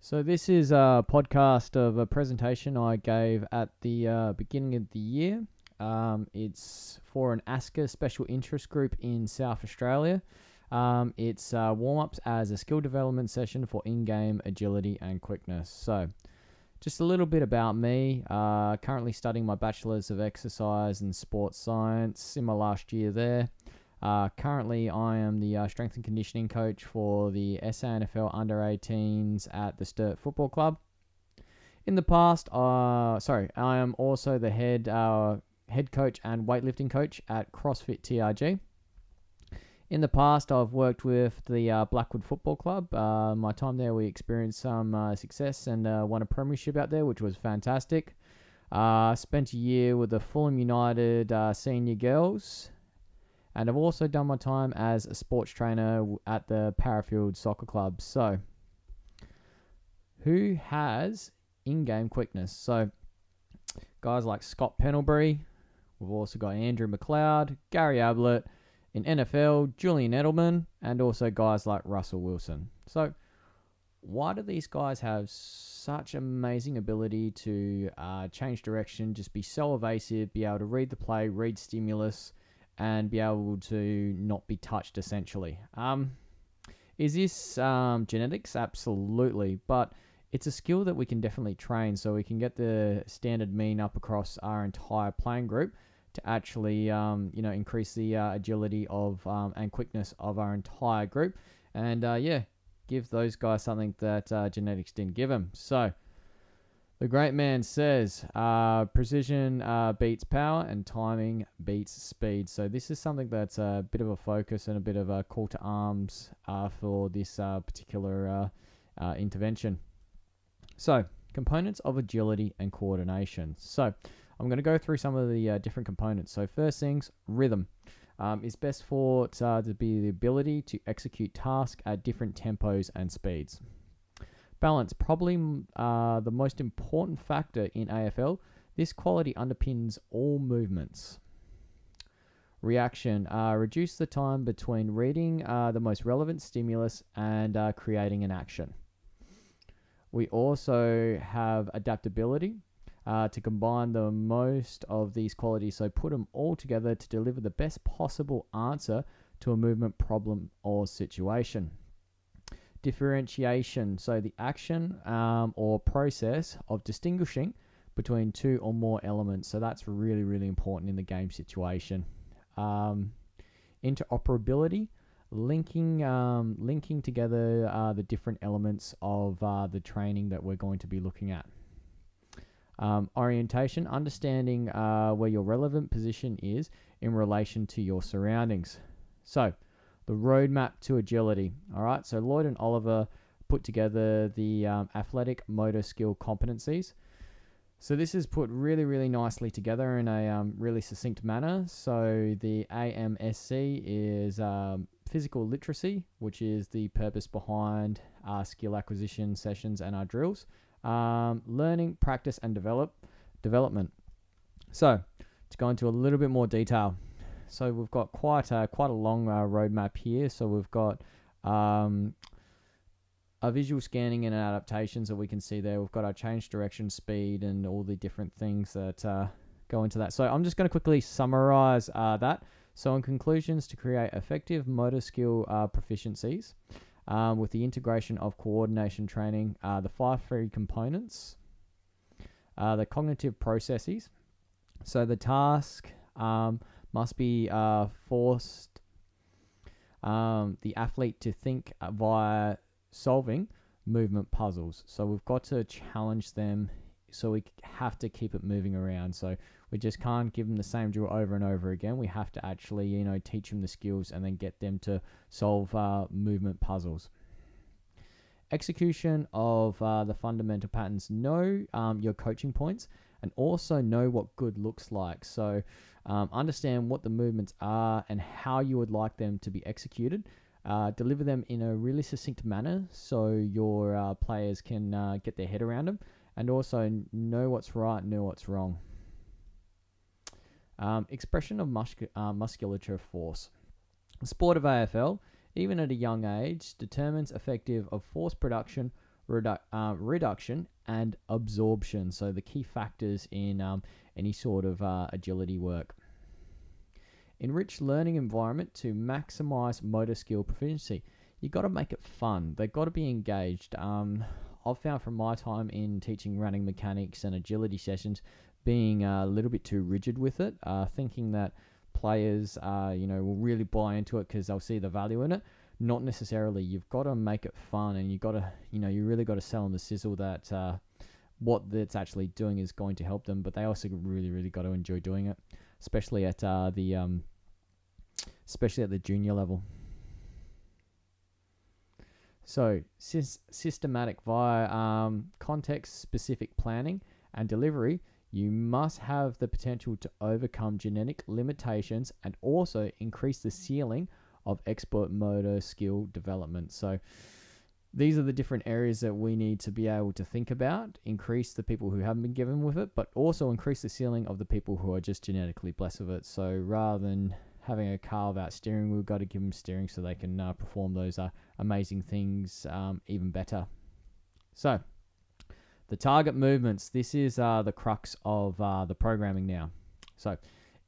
So this is a podcast of a presentation I gave at the beginning of the year. It's for an ASCA special interest group in South Australia. It's warm-ups as a skill development session for in-game agility and quickness. So just a little bit about me. Currently studying my Bachelor's of Exercise and Sports Science in my last year there. Currently, I am the strength and conditioning coach for the SANFL under-18s at the Sturt Football Club. In the past, I am also the head coach and weightlifting coach at CrossFit TRG. In the past, I've worked with the Blackwood Football Club. My time there, we experienced some success and won a premiership out there, which was fantastic. Spent a year with the Fulham United senior girls. And I've also done my time as a sports trainer at the Parafield Soccer Club. So, who has in-game quickness? So, guys like Scott Pendlebury. We've also got Andrew McLeod, Gary Ablett. In NFL, Julian Edelman. And also guys like Russell Wilson. So, why do these guys have such amazing ability to change direction, just be so evasive, be able to read the play, read stimulus, and be able to not be touched, essentially? Is this genetics? Absolutely. But it's a skill that we can definitely train, so we can get the standard mean up across our entire playing group to actually increase the agility of and quickness of our entire group. And give those guys something that genetics didn't give them. So the great man says, precision beats power and timing beats speed. So this is something that's a bit of a focus and a bit of a call to arms for this particular intervention. So, components of agility and coordination. So, I'm going to go through some of the different components. So, first things, rhythm is best for to be the ability to execute tasks at different tempos and speeds. Balance, probably the most important factor in AFL. This quality underpins all movements. Reaction, reduce the time between reading the most relevant stimulus and creating an action. We also have adaptability to combine the most of these qualities, so put them all together to deliver the best possible answer to a movement problem or situation. Differentiation, so the action or process of distinguishing between two or more elements. So that's really, really important in the game situation. Interoperability, linking together the different elements of the training that we're going to be looking at. Orientation, understanding where your relevant position is in relation to your surroundings. So, the roadmap to agility. All right, so Lloyd and Oliver put together the athletic motor skill competencies. So this is put really, really nicely together in a really succinct manner. So the AMSC is physical literacy, which is the purpose behind our skill acquisition sessions and our drills. Learning, practice, and development. So to go into a little bit more detail. So we've got quite a long roadmap here. So we've got a visual scanning and adaptations that we can see there. We've got our change direction, speed, and all the different things that go into that. So I'm just going to quickly summarize that. So in conclusions, to create effective motor skill proficiencies with the integration of coordination training, the 5 free components, the cognitive processes. So the task must be forced the athlete to think via solving movement puzzles. So we've got to challenge them, so we have to keep it moving around. So we just can't give them the same drill over and over again. We have to actually, teach them the skills and then get them to solve movement puzzles. Execution of the fundamental patterns. Know your coaching points and also know what good looks like. So understand what the movements are and how you would like them to be executed. Deliver them in a really succinct manner so your players can get their head around them, and also know what's right, know what's wrong. Expression of musculature force. The sport of AFL, even at a young age, determines effective of force production reduction, and absorption. So the key factors in any sort of agility work. Enrich learning environment to maximize motor skill proficiency. You got to make it fun. They've got to be engaged. I've found from my time in teaching running mechanics and agility sessions being a little bit too rigid with it, thinking that players will really buy into it because they'll see the value in it. Not necessarily. You've got to make it fun, and you got to, you really got to sell on the sizzle that what that's actually doing is going to help them. But they also really got to enjoy doing it, especially at the junior level. So systematic via context-specific planning and delivery. You must have the potential to overcome genetic limitations and also increase the ceiling of expert motor skill development. So these are the different areas that we need to be able to think about. Increase the people who haven't been given with it, but also increase the ceiling of the people who are just genetically blessed with it. So rather than having a car without steering, we've got to give them steering so they can perform those amazing things even better. So the target movements. This is the crux of the programming now. So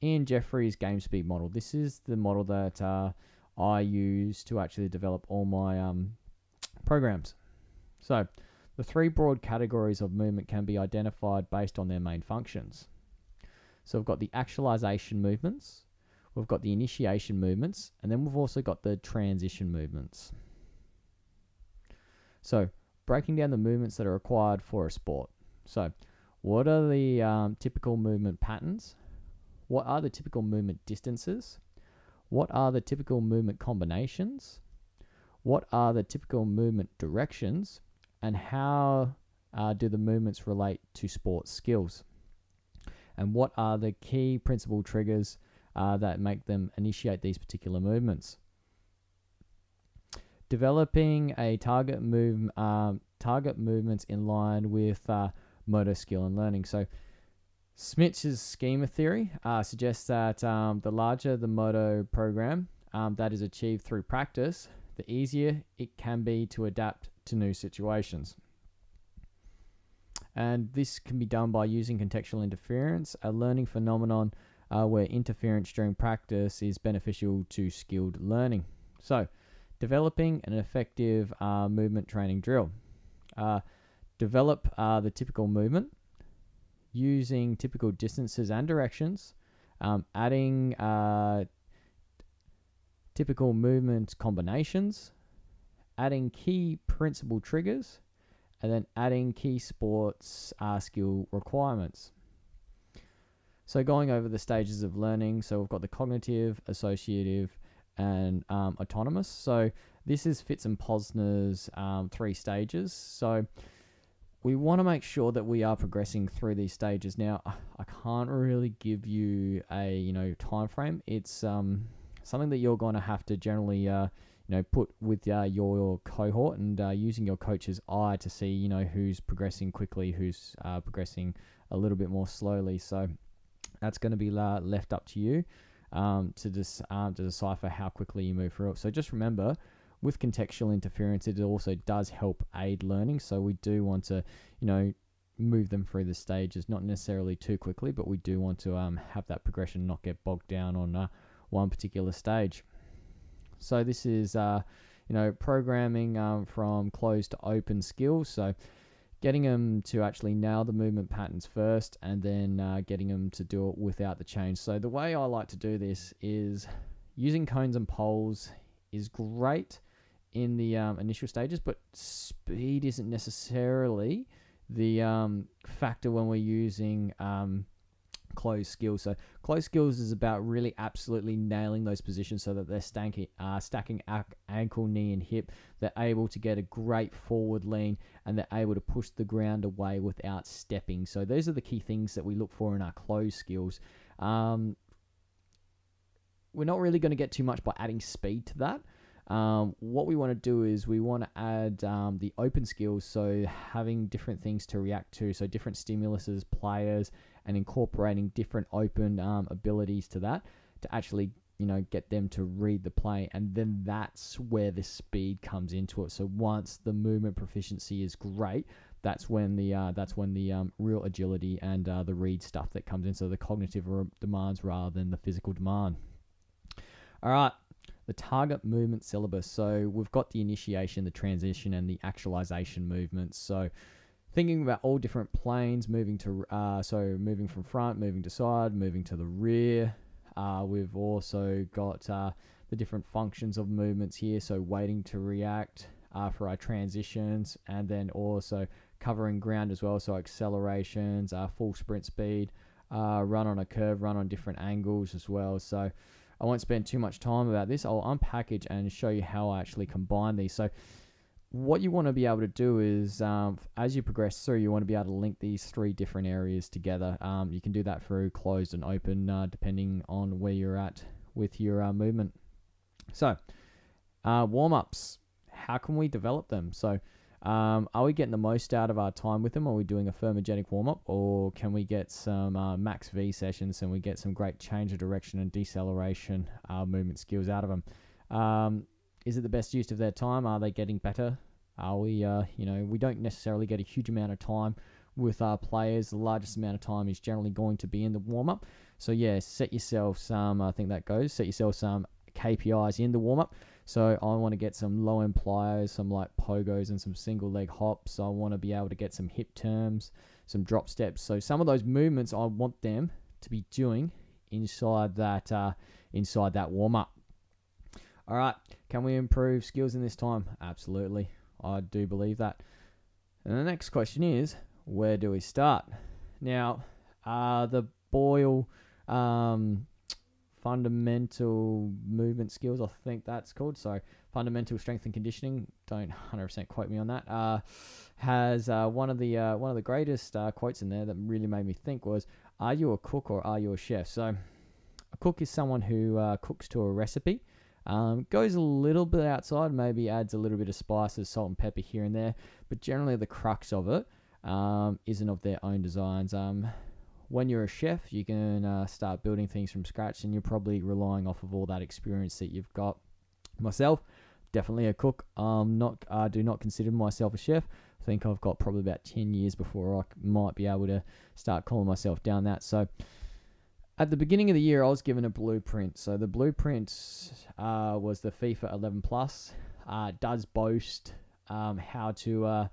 Ian Jeffrey's game speed model. This is the model that I use to actually develop all my programs. So the three broad categories of movement can be identified based on their main functions. So we've got the actualization movements, we've got the initiation movements, and then we've also got the transition movements. So breaking down the movements that are required for a sport. So what are the typical movement patterns? What are the typical movement distances? What are the typical movement combinations? What are the typical movement directions? And how do the movements relate to sport skills? And what are the key principal triggers that make them initiate these particular movements? Developing a target movements in line with motor skill and learning. So Smith's schema theory suggests that the larger the motor program that is achieved through practice, the easier it can be to adapt to new situations. And this can be done by using contextual interference, a learning phenomenon where interference during practice is beneficial to skilled learning. So developing an effective movement training drill. Develop the typical movement using typical distances and directions, adding typical movement combinations, adding key principal triggers, and then adding key sports skill requirements. So going over the stages of learning, so we've got the cognitive, associative, and autonomous. So this is Fitz and Posner's 3 stages. So we want to make sure that we are progressing through these stages. Now, I can't really give you a time frame. It's something that you're going to have to generally put with your cohort and using your coach's eye to see who's progressing quickly, who's progressing a little bit more slowly. So that's going to be left up to you to decipher how quickly you move through it. So just remember, with contextual interference, it also does help aid learning. So we do want to, move them through the stages, not necessarily too quickly, but we do want to have that progression not get bogged down on one particular stage. So this is, programming from closed to open skills. So getting them to actually nail the movement patterns first, and then getting them to do it without the change. So the way I like to do this is using cones and poles is great in the initial stages, but speed isn't necessarily the factor when we're using closed skills. So closed skills is about really absolutely nailing those positions so that they're stacking ankle, knee, and hip. They're able to get a great forward lean, and they're able to push the ground away without stepping. So those are the key things that we look for in our closed skills. We're not really going to get too much by adding speed to that. What we want to do is we want to add the open skills, so having different things to react to, so different stimuluses, players, and incorporating different open abilities to that to actually get them to read the play, and then that's where the speed comes into it. So once the movement proficiency is great, that's when the real agility and the read stuff that comes in. So the cognitive demands rather than the physical demand. All right, the target movement syllabus. So we've got the initiation, the transition, and the actualization movements. So thinking about all different planes, moving from front, moving to side, moving to the rear. We've also got the different functions of movements here. So waiting to react for our transitions, and then also covering ground as well. So accelerations, full sprint speed, run on a curve, run on different angles as well. So I won't spend too much time about this. I'll unpackage and show you how I actually combine these. So what you want to be able to do is, as you progress through, you want to be able to link these 3 different areas together. You can do that through closed and open, depending on where you're at with your movement. So, warm-ups. How can we develop them? So, are we getting the most out of our time with them? Are we doing a thermogenic warm-up, or can we get some max V sessions and we get some great change of direction and deceleration movement skills out of them? Is it the best use of their time? Are they getting better? Are we, we don't necessarily get a huge amount of time with our players. The largest amount of time is generally going to be in the warm-up. So yeah, set yourself some, set yourself some KPIs in the warm-up. So I want to get some low-end plyos, some like pogos and some single leg hops. I want to be able to get some hip turns, some drop steps. So some of those movements I want them to be doing inside that warm-up. All right, can we improve skills in this time? Absolutely, I do believe that. And the next question is, where do we start? Now, the Boyle fundamental movement skills, I think that's called. So fundamental strength and conditioning. Don't 100% quote me on that. Has one of the greatest quotes in there that really made me think was, "Are you a cook or are you a chef?" So a cook is someone who cooks to a recipe. Goes a little bit outside, maybe adds a little bit of spices, salt and pepper here and there, but generally the crux of it isn't of their own designs. When you're a chef, you can start building things from scratch, and you're probably relying off of all that experience that you've got. Myself, definitely a cook. I do not consider myself a chef. I think I've got probably about 10 years before I might be able to start calling myself down that. So at the beginning of the year, I was given a blueprint. So the blueprint was the FIFA 11 Plus. Does boast how to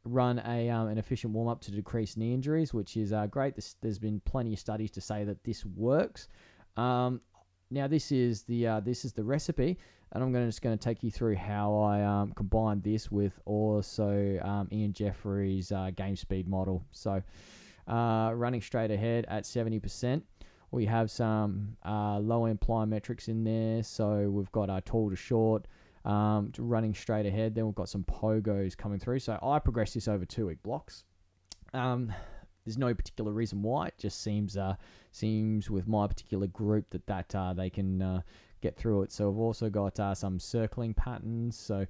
run an efficient warm up to decrease knee injuries, which is great. There's been plenty of studies to say that this works. Now this is the recipe, and I'm just going to take you through how I combined this with also Ian Jeffrey's game speed model. So running straight ahead at 70%. We have some low-end plyometrics in there. So we've got our tall to short, running straight ahead. Then we've got some pogos coming through. So I progress this over 2-week blocks. There's no particular reason why. It just seems with my particular group that they can get through it. So we've also got some circling patterns. So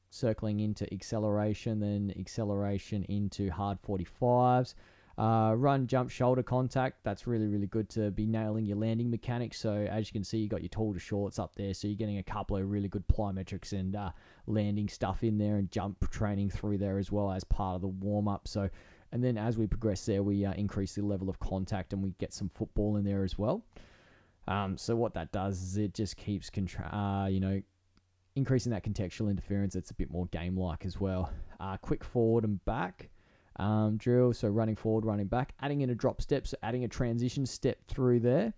circling into acceleration, then acceleration into hard 45s. Run, jump, shoulder contact. That's really, really good to be nailing your landing mechanics. So as you can see, you got your tall to shorts up there. So you're getting a couple of really good plyometrics and landing stuff in there, and jump training through there as well as part of the warm-up. So, and then as we progress there, we increase the level of contact, and we get some football in there as well. So what that does is it just keeps increasing that contextual interference. It's a bit more game-like as well. Quick forward and back drill. So running forward, running back, adding in a drop step, so adding a transition step through there.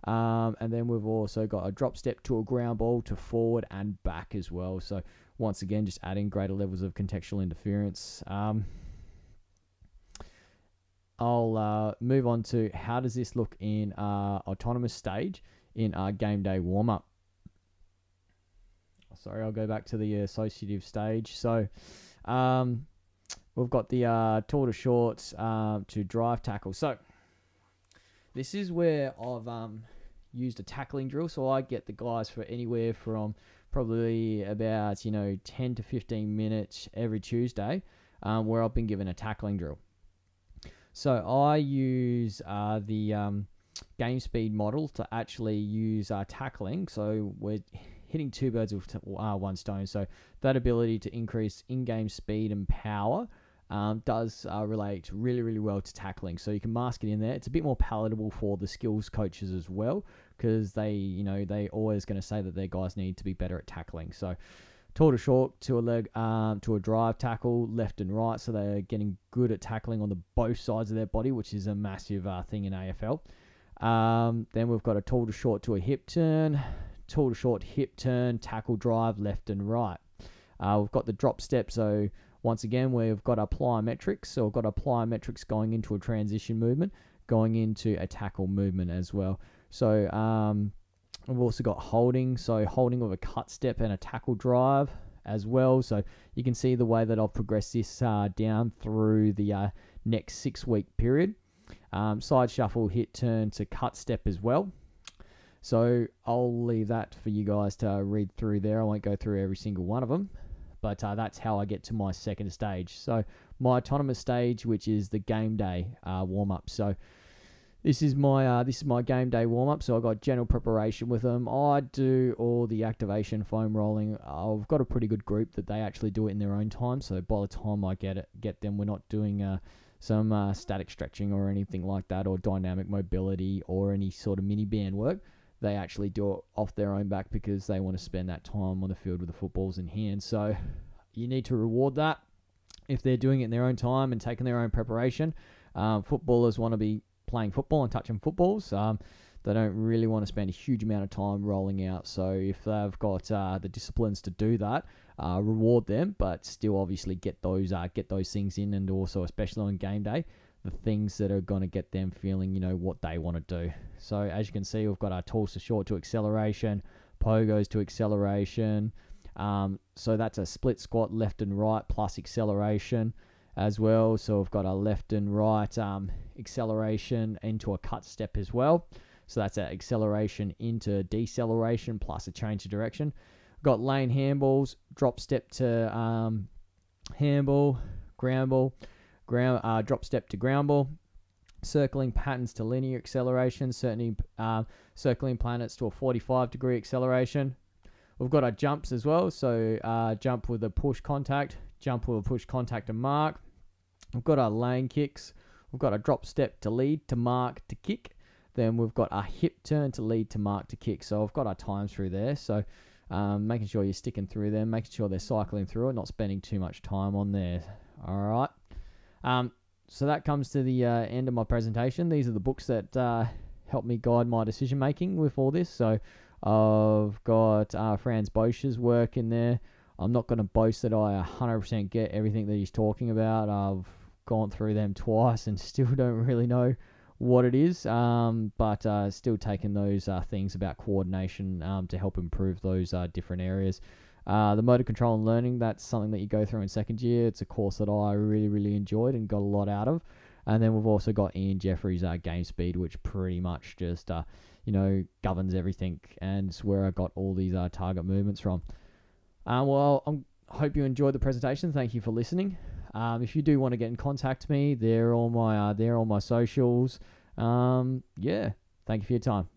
And then we've also got a drop step to a ground ball to forward and back as well. So once again, just adding greater levels of contextual interference. I'll move on to how does this look in autonomous stage in our game day warm-up. Sorry, I'll go back to the associative stage. So we've got the tall to shorts to drive tackle. So this is where I've used a tackling drill. So I get the guys for anywhere from probably about 10 to 15 minutes every Tuesday, where I've been given a tackling drill. So I use the game speed model to actually use tackling. So we're hitting two birds with one stone. So that ability to increase in-game speed and power does relate really, really well to tackling. So you can mask it in there. It's a bit more palatable for the skills coaches as well, because they always going to say that their guys need to be better at tackling. So tall to short, to a leg, to a drive tackle, left and right. So they're getting good at tackling on the both sides of their body, which is a massive thing in AFL. Then we've got a tall to short to a hip turn, tall to short hip turn, tackle drive, left and right. We've got the drop step. So once again, we've got our plyometrics. So we've got our plyometrics going into a transition movement, going into a tackle movement as well. So we've also got holding. So holding with a cut step and a tackle drive as well. So you can see the way that I've progressed this down through the next 6-week period. Side shuffle, hit turn to cut step as well. So I'll leave that for you guys to read through there. I won't go through every single one of them, but that's how I get to my second stage. So my autonomous stage, which is the game day warm-up. So this is my game day warm-up. So I've got general preparation with them. I do all the activation, foam rolling. I've got a pretty good group that they actually do it in their own time. So by the time I get them, we're not doing some static stretching or anything like that, or dynamic mobility or any sort of mini band work. They actually do it off their own back because they want to spend that time on the field with the footballs in hand. So you need to reward that if they're doing it in their own time and taking their own preparation. Footballers want to be playing football and touching footballs. They don't really want to spend a huge amount of time rolling out. So if they've got the disciplines to do that, reward them, but still obviously get those things in, and also especially on game day, the things that are going to get them feeling, what they want to do. So as you can see, we've got our tools to short to acceleration, pogos to acceleration. So that's a split squat, left and right plus acceleration as well. So we've got a left and right acceleration into a cut step as well. So that's an acceleration into deceleration plus a change of direction. We've got lane handballs, drop step to handball, ground ball, drop step to ground ball, circling patterns to linear acceleration, circling planets to a 45-degree acceleration. We've got our jumps as well, so jump with a push contact, and mark. We've got our lane kicks. We've got a drop step to lead, to mark, to kick. Then we've got a hip turn to lead, to mark, to kick. So I've got our times through there. So making sure you're sticking through them, making sure they're cycling through it, not spending too much time on there. All right. So that comes to the end of my presentation. These are the books that help me guide my decision making with all this. So I've got Franz Bosch's work in there. I'm not going to boast that I 100% get everything that he's talking about. I've gone through them twice and still don't really know what it is, but still taking those things about coordination to help improve those different areas. The motor control and learning, that's something that you go through in second year. It's a course that I really, really enjoyed and got a lot out of. And then we've also got Ian Jeffrey's game speed, which pretty much just governs everything, and it's where I got all these target movements from. Well, I hope you enjoyed the presentation. Thank you for listening. If you do want to get in contact with me, they're all my socials. Yeah, thank you for your time.